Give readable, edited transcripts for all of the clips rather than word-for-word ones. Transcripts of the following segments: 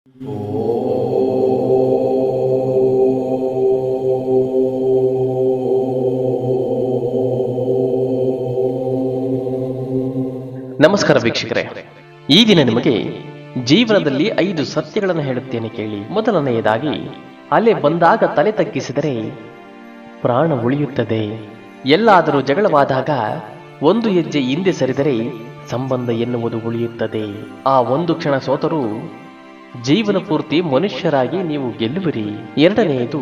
ನಮಸ್ಕಾರ ವೀಕ್ಷಕರೇ, ಈ ದಿನ ನಿಮಗೆ ಜೀವನದಲ್ಲಿ 5 ಸತ್ಯಗಳನ್ನು ಹೇಳುತ್ತೇನೆ ಕೇಳಿ. ಮೊದಲನೆಯದಾಗಿ, ಅಲೆ ಬಂದಾಗ ತಲೆ ತಗ್ಗಿಸಿದರೆ ಪ್ರಾಣ ಉಳಿಯುತ್ತದೆ. ಎಲ್ಲಾದರೂ ಜಗಳವಾದಾಗ ಒಂದು ಹೆಜ್ಜೆ ಹಿಂದೆ ಸರಿದರೆ ಸಂಬಂಧ ಎನ್ನುವುದು ಉಳಿಯುತ್ತದೆ. ಆ ಒಂದು ಕ್ಷಣ ಸೋತರೂ ಜೀವನ ಪೂರ್ತಿ ಮನುಷ್ಯರಾಗಿ ನೀವು ಗೆಲ್ಲುವಿರಿ. ಎರಡನೆಯದು,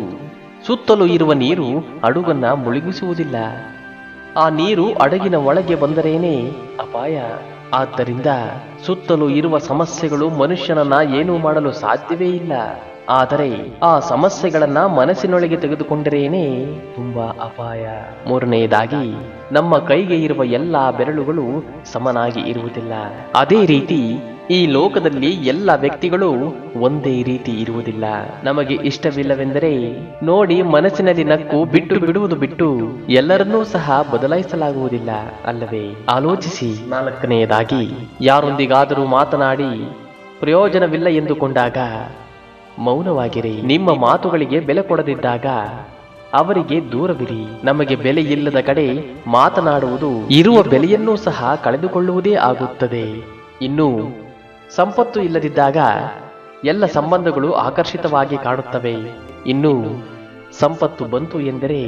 ಸುತ್ತಲೂ ಇರುವ ನೀರು ಹಡಗನ್ನ ಮುಳುಗಿಸುವುದಿಲ್ಲ. ಆ ನೀರು ಹಡಗಿನ ಒಳಗೆ ಬಂದರೇನೆ ಅಪಾಯ. ಆದ್ದರಿಂದ ಸುತ್ತಲೂ ಇರುವ ಸಮಸ್ಯೆಗಳು ಮನುಷ್ಯನನ್ನ ಏನೂ ಮಾಡಲು ಸಾಧ್ಯವೇ ಇಲ್ಲ. ಆದರೆ ಆ ಸಮಸ್ಯೆಗಳನ್ನ ಮನಸ್ಸಿನೊಳಗೆ ತೆಗೆದುಕೊಂಡರೇನೆ ತುಂಬಾ ಅಪಾಯ. ಮೂರನೆಯದಾಗಿ, ನಮ್ಮ ಕೈಗೆ ಇರುವ ಎಲ್ಲಾ ಬೆರಳುಗಳು ಸಮನಾಗಿ ಇರುವುದಿಲ್ಲ. ಅದೇ ರೀತಿ ಈ ಲೋಕದಲ್ಲಿ ಎಲ್ಲ ವ್ಯಕ್ತಿಗಳು ಒಂದೇ ರೀತಿ ಇರುವುದಿಲ್ಲ. ನಮಗೆ ಇಷ್ಟವಿಲ್ಲವೆಂದರೆ ನೋಡಿ ಮನಸ್ಸಿನಲ್ಲಿ ನಕ್ಕು ಬಿಟ್ಟು ಬಿಡುವುದು ಬಿಟ್ಟು ಎಲ್ಲರನ್ನೂ ಸಹ ಬದಲಾಯಿಸಲಾಗುವುದಿಲ್ಲ ಅಲ್ಲವೇ? ಆಲೋಚಿಸಿ. ನಾಲ್ಕನೆಯದಾಗಿ, ಯಾರೊಂದಿಗಾದರೂ ಮಾತನಾಡಿ ಪ್ರಯೋಜನವಿಲ್ಲ ಎಂದುಕೊಂಡಾಗ ಮೌನವಾಗಿರಿ. ನಿಮ್ಮ ಮಾತುಗಳಿಗೆ ಬೆಲೆ ಕೊಡದಿದ್ದಾಗ ಅವರಿಗೆ ದೂರವಿರಿ. ನಮಗೆ ಬೆಲೆ ಇಲ್ಲದ ಕಡೆ ಮಾತನಾಡುವುದು ಇರುವ ಬೆಲೆಯನ್ನೂ ಸಹ ಕಳೆದುಕೊಳ್ಳುವುದೇ ಆಗುತ್ತದೆ. ಇನ್ನು ಸಂಪತ್ತು ಇಲ್ಲದಿದ್ದಾಗ ಎಲ್ಲ ಸಂಬಂಧಗಳು ಆಕರ್ಷಿತವಾಗಿ ಕಾಣುತ್ತವೆ. ಇನ್ನು ಸಂಪತ್ತು ಬಂತು ಎಂದರೆ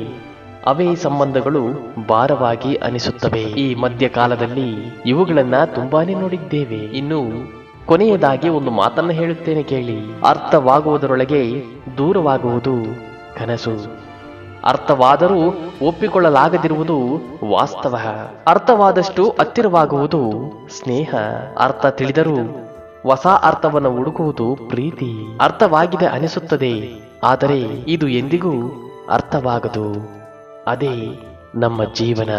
ಅವೇ ಸಂಬಂಧಗಳು ಭಾರವಾಗಿ ಅನಿಸುತ್ತವೆ. ಈ ಮಧ್ಯಕಾಲದಲ್ಲಿ ಇವುಗಳನ್ನ ತುಂಬಾನೇ ನೋಡಿದ್ದೇವೆ. ಇನ್ನು ಕೊನೆಯದಾಗಿ ಒಂದು ಮಾತನ್ನ ಹೇಳುತ್ತೇನೆ ಕೇಳಿ. ಅರ್ಥವಾಗುವುದರೊಳಗೆ ದೂರವಾಗುವುದು ಕನಸು. ಅರ್ಥವಾದರೂ ಒಪ್ಪಿಕೊಳ್ಳಲಾಗದಿರುವುದು ವಾಸ್ತವ. ಅರ್ಥವಾದಷ್ಟು ಹತ್ತಿರವಾಗುವುದು ಸ್ನೇಹ. ಅರ್ಥ ತಿಳಿದರೂ ಹೊಸ ಅರ್ಥವನ್ನು ಹುಡುಕುವುದು ಪ್ರೀತಿ. ಅರ್ಥವಾಗಿದೆ ಅನಿಸುತ್ತದೆ, ಆದರೆ ಇದು ಎಂದಿಗೂ ಅರ್ಥವಾಗದು. ಅದೇ ನಮ್ಮ ಜೀವನ.